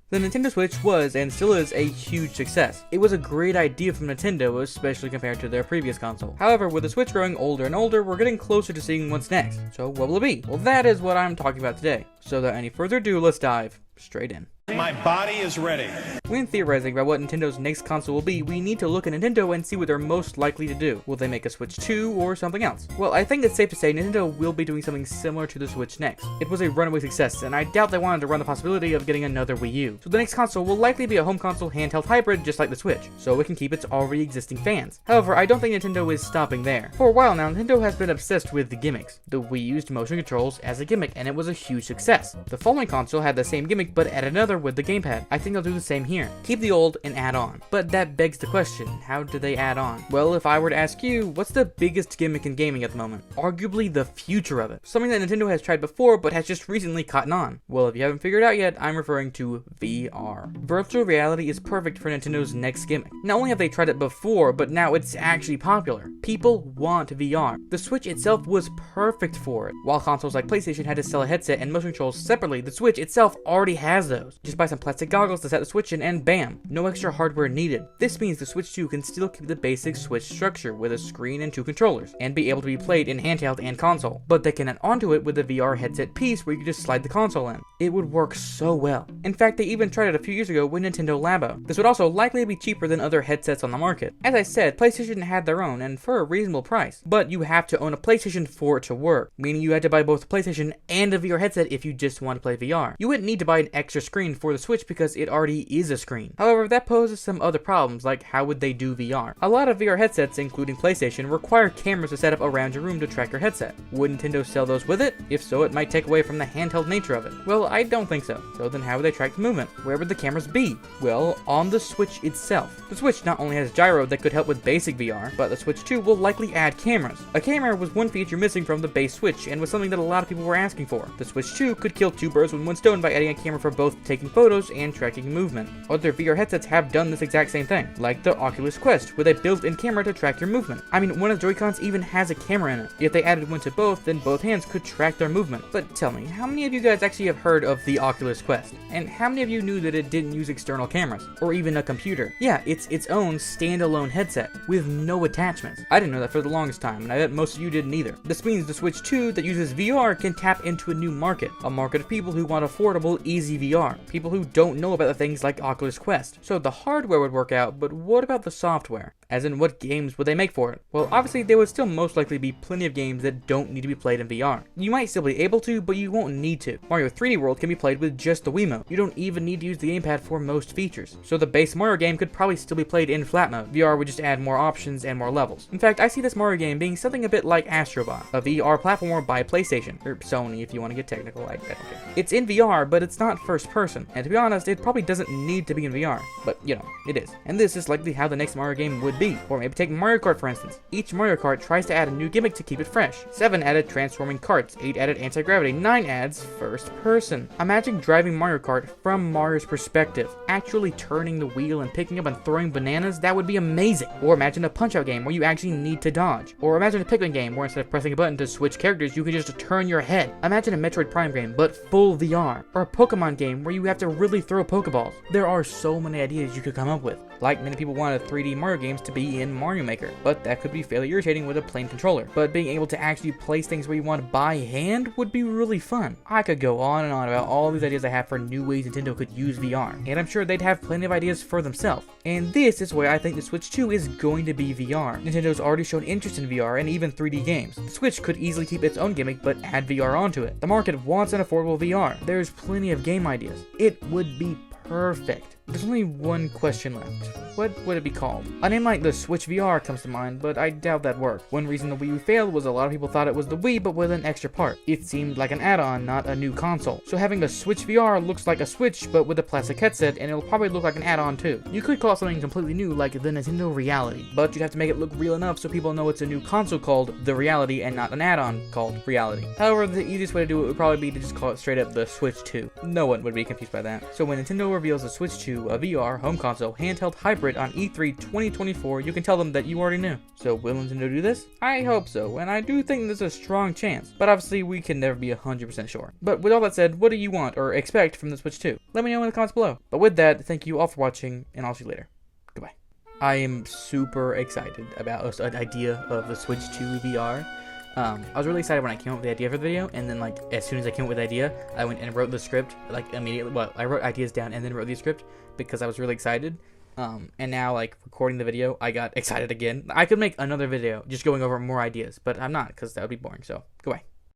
The Nintendo Switch was, and still is, a huge success. It was a great idea from Nintendo, especially compared to their previous console. However, with the Switch growing older and older, we're getting closer to seeing what's next. So what will it be? Well, that is what I'm talking about today. So without any further ado, let's dive straight in. My body is ready. When theorizing about what Nintendo's next console will be, we need to look at Nintendo and see what they're most likely to do. Will they make a Switch 2 or something else? Well, I think it's safe to say Nintendo will be doing something similar to the Switch next. It was a runaway success, and I doubt they wanted to run the possibility of getting another Wii U. So the next console will likely be a home console handheld hybrid just like the Switch, so it can keep its already existing fans. However, I don't think Nintendo is stopping there. For a while now, Nintendo has been obsessed with the gimmicks. The Wii used motion controls as a gimmick, and it was a huge success. The following console had the same gimmick, but added another with the gamepad. I think they'll do the same here. Keep the old and add on. But that begs the question, how do they add on? Well, if I were to ask you, what's the biggest gimmick in gaming at the moment? Arguably the future of it. Something that Nintendo has tried before, but has just recently caught on. Well, if you haven't figured it out yet, I'm referring to VR. Virtual reality is perfect for Nintendo's next gimmick. Not only have they tried it before, but now it's actually popular. People want VR. The Switch itself was perfect for it. While consoles like PlayStation had to sell a headset and motion controls separately, the Switch itself already has those. Just buy some plastic goggles to set the Switch in and bam, no extra hardware needed. This means the Switch 2 can still keep the basic Switch structure with a screen and 2 controllers, and be able to be played in handheld and console. But they can add onto it with a VR headset piece where you can just slide the console in. It would work so well. In fact, they even tried it a few years ago with Nintendo Labo. This would also likely be cheaper than other headsets on the market. As I said, PlayStation had their own, and for a reasonable price. But you have to own a PlayStation for it to work, meaning you had to buy both a PlayStation and a VR headset if you just want to play VR. You wouldn't need to buy an extra screen for the Switch because it already is a screen. However, that poses some other problems, like how would they do VR? A lot of VR headsets, including PlayStation, require cameras to set up around your room to track your headset. Would Nintendo sell those with it? If so, it might take away from the handheld nature of it. Well, I don't think so. So then how would they track the movement? Where would the cameras be? Well, on the Switch itself. The Switch not only has gyro that could help with basic VR, but the Switch 2 will likely add cameras. A camera was one feature missing from the base Switch, and was something that a lot of people were asking for. The Switch 2 could kill 2 birds with 1 stone by adding a camera for both taking photos and tracking movement. Other VR headsets have done this exact same thing, like the Oculus Quest, with a built-in camera to track your movement. I mean, one of the Joy-Cons even has a camera in it. If they added one to both, then both hands could track their movement. But tell me, how many of you guys actually have heard of the Oculus Quest? And how many of you knew that it didn't use external cameras, or even a computer? Yeah, it's its own standalone headset, with no attachments. I didn't know that for the longest time, and I bet most of you didn't either. This means the Switch 2 that uses VR can tap into a new market, a market of people who want affordable, easy VR, people who don't know about the things like Oculus Quest. So the hardware would work out, but what about the software? As in, what games would they make for it? Well, obviously there would still most likely be plenty of games that don't need to be played in VR. You might still be able to, but you won't need to. Mario 3D World can be played with just the Wiimote. You don't even need to use the gamepad for most features. So the base Mario game could probably still be played in flat mode. VR would just add more options and more levels. In fact, I see this Mario game being something a bit like Astro Bot, a VR platformer by PlayStation, or Sony if you want to get technical, I don't care. It's in VR, but it's not first person, and to be honest, it probably doesn't need to be in VR, but you know, it is. And this is likely how the next Mario game would be. Or maybe take Mario Kart for instance. Each Mario Kart tries to add a new gimmick to keep it fresh. 7 added transforming carts, 8 added anti-gravity, 9 adds first person. Imagine driving Mario Kart from Mario's perspective, actually turning the wheel and picking up and throwing bananas. That would be amazing. Or imagine a Punch-Out game where you actually need to dodge. Or imagine a Pikmin game where instead of pressing a button to switch characters, you can just turn your head. Imagine a Metroid Prime game, but full VR. Or a Pokemon game where you have to really throw Pokeballs. There are so many ideas you could come up with. Like many people wanted 3D Mario games to be in Mario Maker, but that could be fairly irritating with a plain controller. But being able to actually place things where you want by hand would be really fun. I could go on and on about all these ideas I have for new ways Nintendo could use VR, and I'm sure they'd have plenty of ideas for themselves. And this is why I think the Switch 2 is going to be VR. Nintendo's already shown interest in VR and even 3D games. The Switch could easily keep its own gimmick but add VR onto it. The market wants an affordable VR. There's plenty of game ideas. It would be perfect. There's only one question left. What would it be called? A name like the Switch VR comes to mind, but I doubt that worked. One reason the Wii U failed was a lot of people thought it was the Wii, but with an extra part. It seemed like an add-on, not a new console. So having a Switch VR looks like a Switch, but with a plastic headset, and it'll probably look like an add-on too. You could call it something completely new, like the Nintendo Reality, but you'd have to make it look real enough so people know it's a new console called the Reality and not an add-on called Reality. However, the easiest way to do it would probably be to just call it straight up the Switch 2. No one would be confused by that. So when Nintendo reveals the Switch 2, to a VR home console handheld hybrid on E3 2024, you can tell them that you already knew. So will Nintendo do this? I hope so, and I do think there's a strong chance, but obviously we can never be 100% sure. But with all that said, what do you want or expect from the Switch 2? Let me know in the comments below. But with that, thank you all for watching, and I'll see you later. Goodbye. I am super excited about an idea of the Switch 2 VR. I was really excited when I came up with the idea for the video, and then like as soon as I came up with the idea, I went and wrote the script like immediately. Well, I wrote ideas down and then wrote the script because I was really excited. And now like recording the video, I got excited again. I could make another video just going over more ideas, but I'm not because that would be boring. So goodbye.